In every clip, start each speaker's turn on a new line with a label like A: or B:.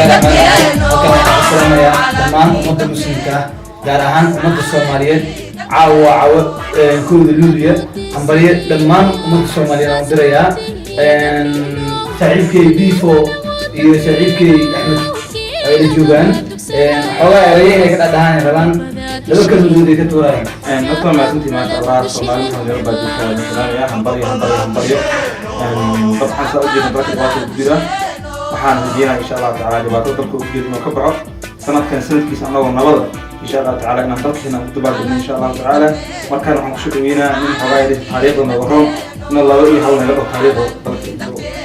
A: السلام يا دمان أمد المسلمين gaar ahaan ummadda Soomaaliyeed caawa kooda luuliya ambariye dhammaan ummadda Soomaaliyeed aan dirayaa saaxiibkay Bifo iyo saaxiibkay Axmed ay joogaan xogaa erayay ka dhadhaan rabaan laba kalmood ay ka tuurayaan
B: dadka ma intii ma Allah Soomaaliyeed oo yar baadka Soomaaliya hambariye dadka soo jeeda dadka waa jira waxaan rajeynayaa insha Allah taala dhibaato dadka u jeedno ka baxo sanadkan sanadkiisa anagoo nabada إن شاء الله تعالى إن نطلقنا كتبات إن شاء الله تعالى مركان عن شدوينا من حوائد تاريخنا وهم إن الله يحاول حولنا له تاريخ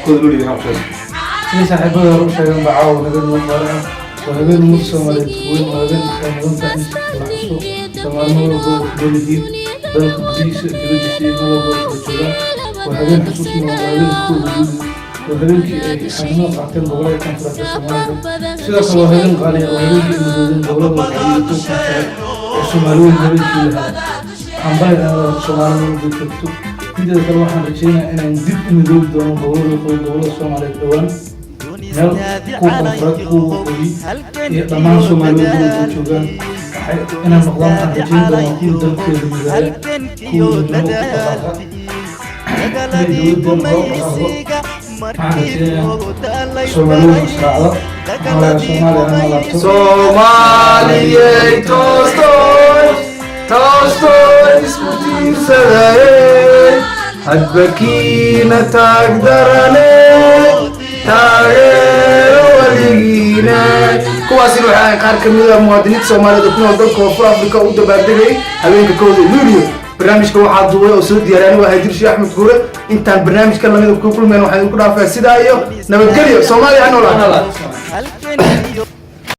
B: كل اللي بيهم شيء.
A: ليس حبوا يروح شيء بعاو نقدر نقرأ وهذين مقسم على التكوين وهذين كانوا تعيش العصور سمعنا له بلدي بل قديس بلدي نلقى الجلال وهذين حسوسنا وهذين كل وهذين حنون عتل بغلاء كان في السماء سيدا وهذين غالي وهذين المدن بغلاء وهذين السمالون هذين كلها حنبايع السمالون بالكتب إذا كانوا حنرجينا إن ندب مدود دون بغلاء السمالة الدوام نل كوكب فرقو وقوي يطمان سمالون بالكتب إن المقدام حنرجين دون كل دم في المدارة كل
C: Somaliye Tolstoy iskutir sadaye hadbakina tagdarane taageero waligina kuwaasi waxay qaar kamid ah muwaadiniinta Soomaaliyeed oo dalka Koonfur Afrika u dabaaldegay habeenka kooda Luulyo barnaamijka waxaa duubay oo soo diyaariyay waa Haydir Axmed Guure intaan barnaamijka lamid ku kulmeen waxaan ku dhaafay sidaa iyo nabadgelyo Soomaaliya noolaa